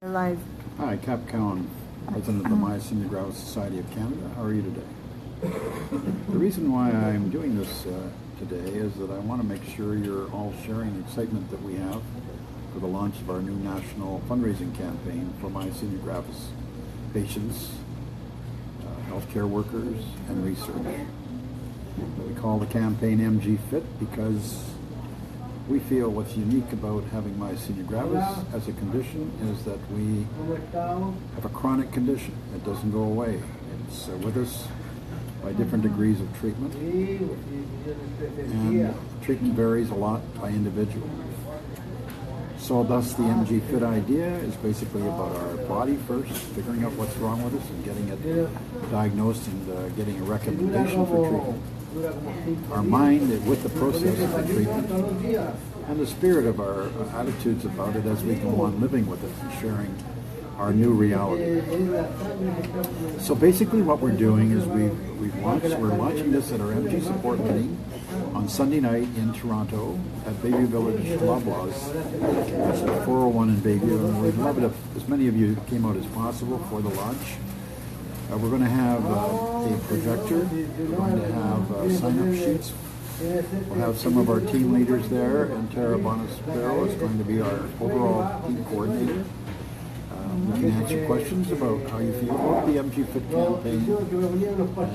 Live. Hi, Cap Cowan, President of the Myasthenia Gravis Society of Canada. How are you today? The reason why I'm doing this today is that I want to make sure you're all sharing the excitement that we have for the launch of our new national fundraising campaign for myasthenia gravis patients, healthcare workers, and research. We call the campaign MG Fit because we feel what's unique about having myasthenia gravis as a condition is that we have a chronic condition. It doesn't go away. It's with us by different degrees of treatment, and treatment varies a lot by individual. So thus the MG Fit idea is basically about our body first, figuring out what's wrong with us and getting it diagnosed and getting a recommendation for treatment. Our mind with the process of the treatment, and the spirit of our attitudes about it as we go on living with it and sharing our new reality. So basically what we're doing is we're launching this at our MG support meeting on Sunday night in Toronto at Bayview Village Loblaws. It's at 401 in Bayview, and we'd love it if as many of you came out as possible for the launch. We're going to have a projector. We're going to have sign-up sheets. We'll have some of our team leaders there, and Tara Bonaspero is going to be our overall team coordinator. We can answer questions about how you feel about the MG Fit campaign,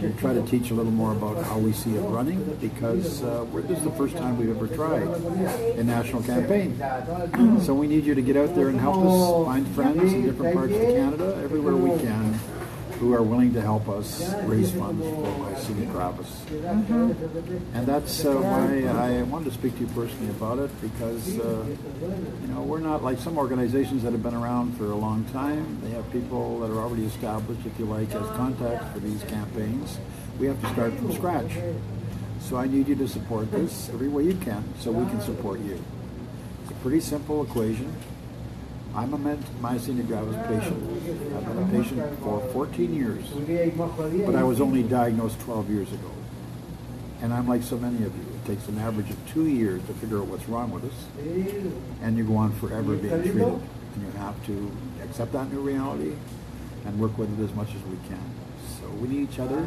and try to teach a little more about how we see it running, because this is the first time we've ever tried a national campaign. So we need you to get out there and help us find friends in different parts of Canada, everywhere we can, who are willing to help us raise funds for myasthenia gravis. And that's why I wanted to speak to you personally about it, because we're not like some organizations that have been around for a long time. They have people that are already established, if you like, as contacts for these campaigns. We have to start from scratch. So I need you to support this every way you can so we can support you. It's a pretty simple equation. I'm a myasthenia gravis patient. I've been a patient for 14 years, but I was only diagnosed 12 years ago. And I'm like so many of you. It takes an average of 2 years to figure out what's wrong with us, and you go on forever being treated. And you have to accept that new reality and work with it as much as we can. So we need each other.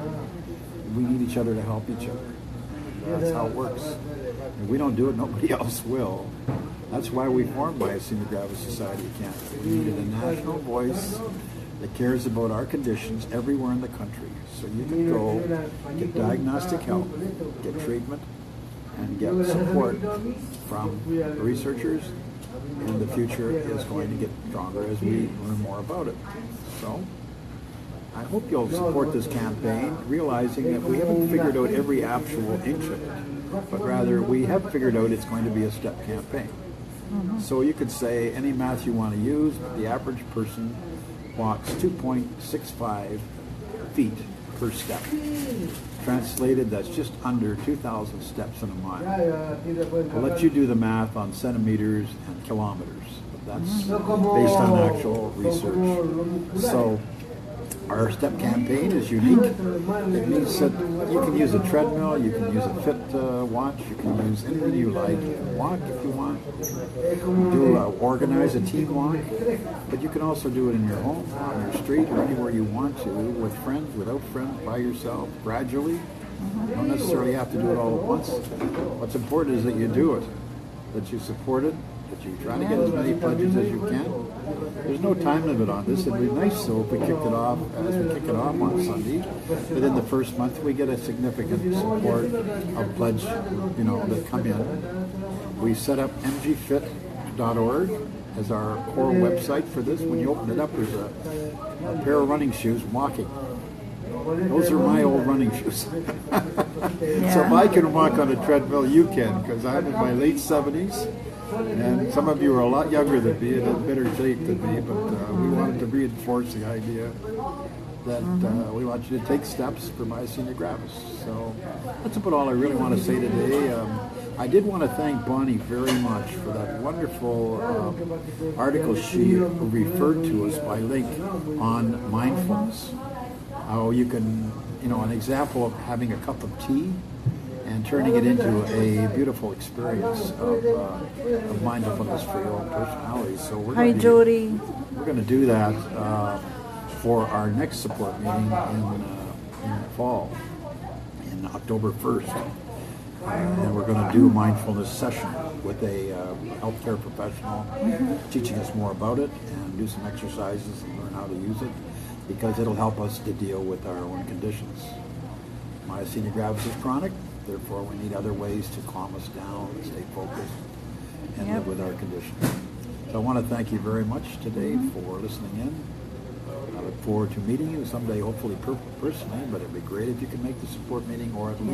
We need each other to help each other. And that's how it works. If we don't do it, nobody else will. That's why we formed Myasthenia Gravis Society of Canada. We needed a national voice that cares about our conditions everywhere in the country. So you can go, get diagnostic help, get treatment, and get support from researchers, and the future is going to get stronger as we learn more about it. So I hope you'll support this campaign, realizing that we haven't figured out every actual inch of it, but rather we have figured out it's going to be a step campaign. So you could say any math you want to use, but the average person walks 2.65 feet per step. Translated, that's just under 2,000 steps in a mile. I'll let you do the math on centimeters and kilometers. That's based on actual research. So our step campaign is unique. It means that you can use a treadmill, you can use a Fit watch, you can use anything you like. You can walk if you want. Organize a team walk, but you can also do it in your home, on your street, or anywhere you want to, with friends, without friends, by yourself, gradually. You don't necessarily have to do it all at once. What's important is that you do it, that you support it, that you try to get as many pledges as you can. There's no time limit on this. It'd be nice though if we kicked it off on Sunday. Within the first month we get a significant support of pledge, that come in. We set up mgfit.org as our core website for this. When you open it up, there's a pair of running shoes walking. Those are my old running shoes. So if I can walk on a treadmill, you can, because I'm in my late 70s. And some of you are a lot younger than me and in better shape than me, but we wanted to reinforce the idea that we want you to take steps for myasthenia gravis. So that's about all I really want to say today. I did want to thank Bonnie very much for that wonderful article she referred to us by link on mindfulness. How you can, an example of having a cup of tea and turning it into a beautiful experience of mindfulness for your own personality. So we're Hi, going to Jody. we're going to do that for our next support meeting in the fall, in October 1st. And we're going to do a mindfulness session with a healthcare professional teaching us more about it and do some exercises and learn how to use it, because it'll help us to deal with our own conditions. Myasthenia gravis is chronic, therefore we need other ways to calm us down, stay focused, and live with our conditions. So I want to thank you very much today for listening in. I look forward to meeting you someday, hopefully personally, but it'd be great if you could make the support meeting or at least